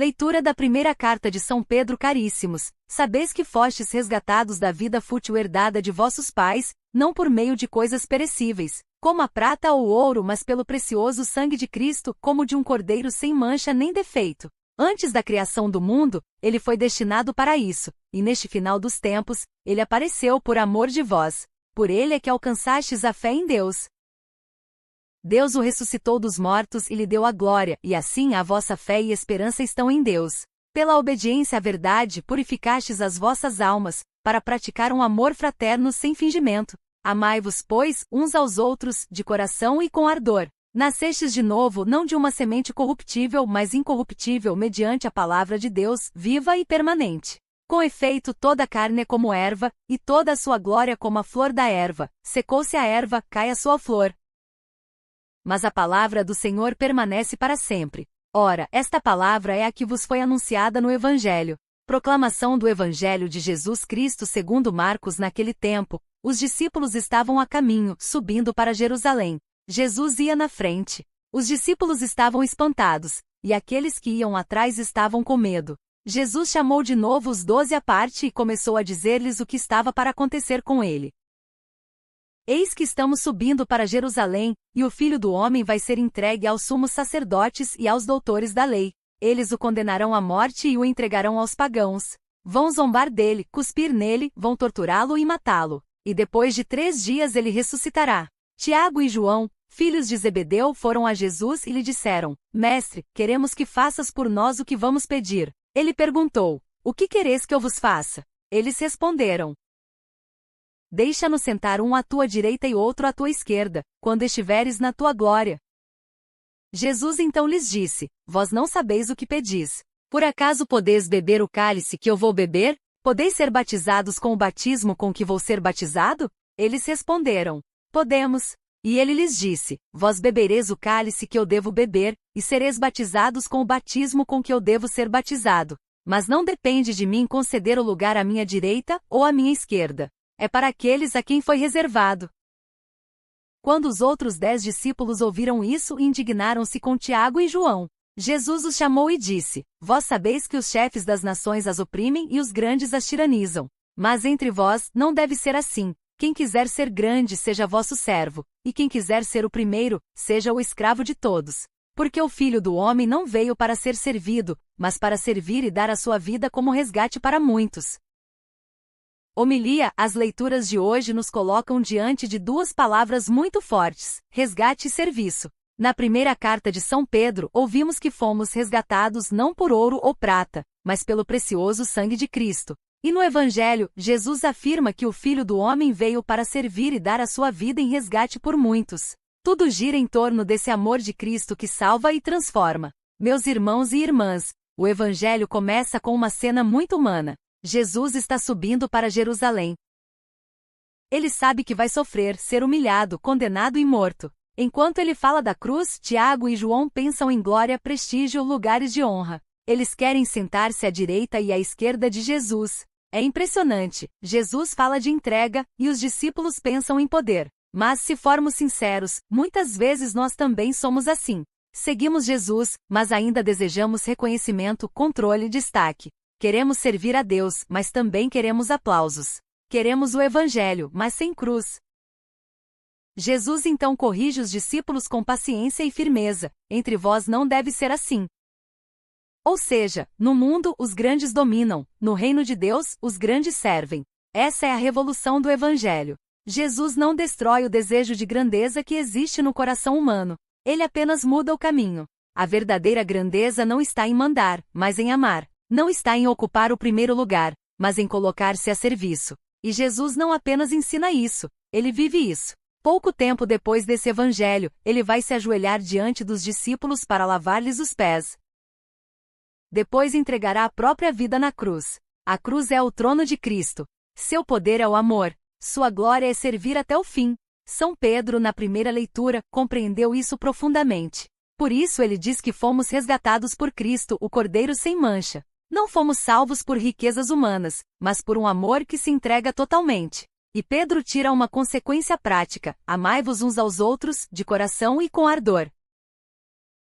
Leitura da primeira carta de São Pedro. Caríssimos, sabeis que fostes resgatados da vida fútil herdada de vossos pais, não por meio de coisas perecíveis, como a prata ou o ouro, mas pelo precioso sangue de Cristo, como de um cordeiro sem mancha nem defeito. Antes da criação do mundo, ele foi destinado para isso, e neste final dos tempos, ele apareceu por amor de vós. Por ele é que alcançastes a fé em Deus. Deus o ressuscitou dos mortos e lhe deu a glória, e assim a vossa fé e esperança estão em Deus. Pela obediência à verdade purificastes as vossas almas, para praticar um amor fraterno sem fingimento. Amai-vos, pois, uns aos outros, de coração e com ardor. Nascestes de novo não de uma semente corruptível, mas incorruptível mediante a palavra de Deus, viva e permanente. Com efeito, toda a carne é como erva, e toda a sua glória como a flor da erva. Secou-se a erva, cai a sua flor. Mas a palavra do Senhor permanece para sempre. Ora, esta palavra é a que vos foi anunciada no Evangelho. Proclamação do Evangelho de Jesus Cristo segundo Marcos. Naquele tempo, os discípulos estavam a caminho, subindo para Jerusalém. Jesus ia na frente. Os discípulos estavam espantados, e aqueles que iam atrás estavam com medo. Jesus chamou de novo os 12 à parte e começou a dizer-lhes o que estava para acontecer com ele. Eis que estamos subindo para Jerusalém, e o Filho do Homem vai ser entregue aos sumos sacerdotes e aos doutores da lei. Eles o condenarão à morte e o entregarão aos pagãos. Vão zombar dele, cuspir nele, vão torturá-lo e matá-lo. E depois de 3 dias ele ressuscitará. Tiago e João, filhos de Zebedeu, foram a Jesus e lhe disseram: Mestre, queremos que faças por nós o que vamos pedir. Ele perguntou: O que quereis que eu vos faça? Eles responderam: Deixa-nos sentar um à tua direita e outro à tua esquerda, quando estiveres na tua glória. Jesus então lhes disse: Vós não sabeis o que pedis. Por acaso podeis beber o cálice que eu vou beber? Podeis ser batizados com o batismo com que vou ser batizado? Eles responderam: Podemos. E ele lhes disse: Vós bebereis o cálice que eu devo beber, e sereis batizados com o batismo com que eu devo ser batizado. Mas não depende de mim conceder o lugar à minha direita ou à minha esquerda. É para aqueles a quem foi reservado. Quando os outros 10 discípulos ouviram isso, indignaram-se com Tiago e João. Jesus os chamou e disse: Vós sabeis que os chefes das nações as oprimem e os grandes as tiranizam. Mas entre vós não deve ser assim. Quem quiser ser grande seja vosso servo, e quem quiser ser o primeiro, seja o escravo de todos. Porque o Filho do Homem não veio para ser servido, mas para servir e dar a sua vida como resgate para muitos. Homilia. As leituras de hoje nos colocam diante de 2 palavras muito fortes: resgate e serviço. Na primeira carta de São Pedro, ouvimos que fomos resgatados não por ouro ou prata, mas pelo precioso sangue de Cristo. E no Evangelho, Jesus afirma que o Filho do Homem veio para servir e dar a sua vida em resgate por muitos. Tudo gira em torno desse amor de Cristo que salva e transforma. Meus irmãos e irmãs, o Evangelho começa com uma cena muito humana. Jesus está subindo para Jerusalém. Ele sabe que vai sofrer, ser humilhado, condenado e morto. Enquanto ele fala da cruz, Tiago e João pensam em glória, prestígio, lugares de honra. Eles querem sentar-se à direita e à esquerda de Jesus. É impressionante. Jesus fala de entrega, e os discípulos pensam em poder. Mas se formos sinceros, muitas vezes nós também somos assim. Seguimos Jesus, mas ainda desejamos reconhecimento, controle e destaque. Queremos servir a Deus, mas também queremos aplausos. Queremos o Evangelho, mas sem cruz. Jesus então corrige os discípulos com paciência e firmeza: Entre vós não deve ser assim. Ou seja, no mundo os grandes dominam, no reino de Deus os grandes servem. Essa é a revolução do Evangelho. Jesus não destrói o desejo de grandeza que existe no coração humano. Ele apenas muda o caminho. A verdadeira grandeza não está em mandar, mas em amar. Não está em ocupar o primeiro lugar, mas em colocar-se a serviço. E Jesus não apenas ensina isso, ele vive isso. Pouco tempo depois desse Evangelho, ele vai se ajoelhar diante dos discípulos para lavar-lhes os pés. Depois entregará a própria vida na cruz. A cruz é o trono de Cristo. Seu poder é o amor. Sua glória é servir até o fim. São Pedro, na primeira leitura, compreendeu isso profundamente. Por isso ele diz que fomos resgatados por Cristo, o Cordeiro sem mancha. Não fomos salvos por riquezas humanas, mas por um amor que se entrega totalmente. E Pedro tira uma consequência prática: amai-vos uns aos outros, de coração e com ardor.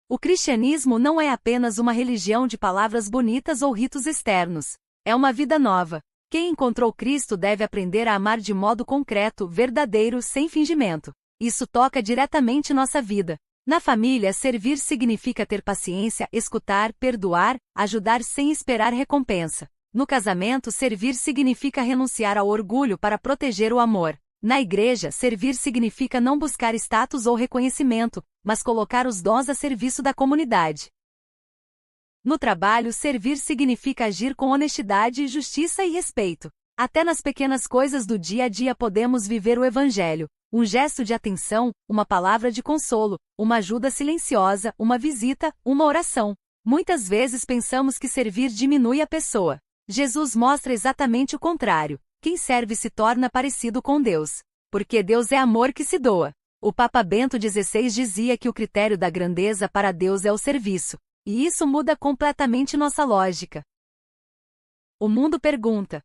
O cristianismo não é apenas uma religião de palavras bonitas ou ritos externos. É uma vida nova. Quem encontrou Cristo deve aprender a amar de modo concreto, verdadeiro, sem fingimento. Isso toca diretamente nossa vida. Na família, servir significa ter paciência, escutar, perdoar, ajudar sem esperar recompensa. No casamento, servir significa renunciar ao orgulho para proteger o amor. Na igreja, servir significa não buscar status ou reconhecimento, mas colocar os dons a serviço da comunidade. No trabalho, servir significa agir com honestidade, justiça e respeito. Até nas pequenas coisas do dia a dia podemos viver o Evangelho. Um gesto de atenção, uma palavra de consolo, uma ajuda silenciosa, uma visita, uma oração. Muitas vezes pensamos que servir diminui a pessoa. Jesus mostra exatamente o contrário. Quem serve se torna parecido com Deus. Porque Deus é amor que se doa. O Papa Bento XVI dizia que o critério da grandeza para Deus é o serviço. E isso muda completamente nossa lógica. O mundo pergunta: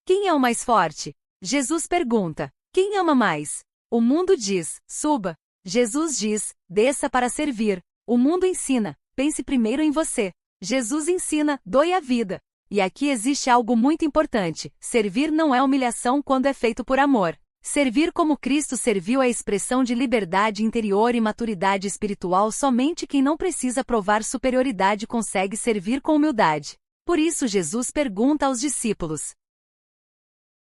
quem é o mais forte? Jesus pergunta: quem ama mais? O mundo diz: suba. Jesus diz: desça para servir. O mundo ensina: pense primeiro em você. Jesus ensina: doe a vida. E aqui existe algo muito importante: servir não é humilhação quando é feito por amor. Servir como Cristo serviu é expressão de liberdade interior e maturidade espiritual. Somente quem não precisa provar superioridade consegue servir com humildade. Por isso Jesus pergunta aos discípulos: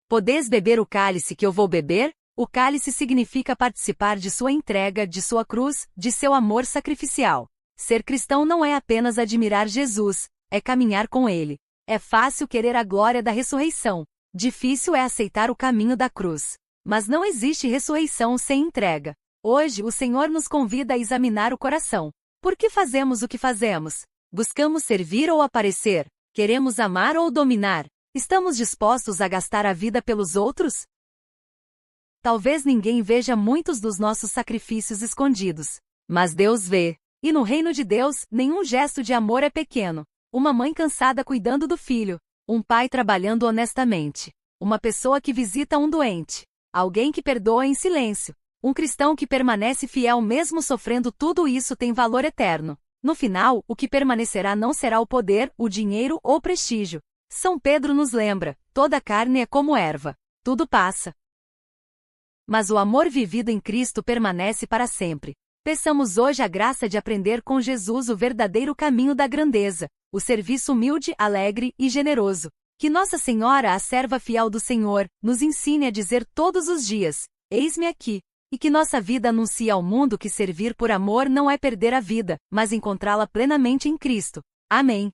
podeis beber o cálice que eu vou beber? O cálice significa participar de sua entrega, de sua cruz, de seu amor sacrificial. Ser cristão não é apenas admirar Jesus, é caminhar com ele. É fácil querer a glória da ressurreição. Difícil é aceitar o caminho da cruz. Mas não existe ressurreição sem entrega. Hoje o Senhor nos convida a examinar o coração. Por que fazemos o que fazemos? Buscamos servir ou aparecer? Queremos amar ou dominar? Estamos dispostos a gastar a vida pelos outros? Talvez ninguém veja muitos dos nossos sacrifícios escondidos. Mas Deus vê. E no reino de Deus, nenhum gesto de amor é pequeno. Uma mãe cansada cuidando do filho. Um pai trabalhando honestamente. Uma pessoa que visita um doente. Alguém que perdoa em silêncio. Um cristão que permanece fiel mesmo sofrendo. Tudo isso tem valor eterno. No final, o que permanecerá não será o poder, o dinheiro ou prestígio. São Pedro nos lembra: toda carne é como erva. Tudo passa. Mas o amor vivido em Cristo permanece para sempre. Peçamos hoje a graça de aprender com Jesus o verdadeiro caminho da grandeza, o serviço humilde, alegre e generoso. Que Nossa Senhora, a serva fiel do Senhor, nos ensine a dizer todos os dias: eis-me aqui. E que nossa vida anuncie ao mundo que servir por amor não é perder a vida, mas encontrá-la plenamente em Cristo. Amém.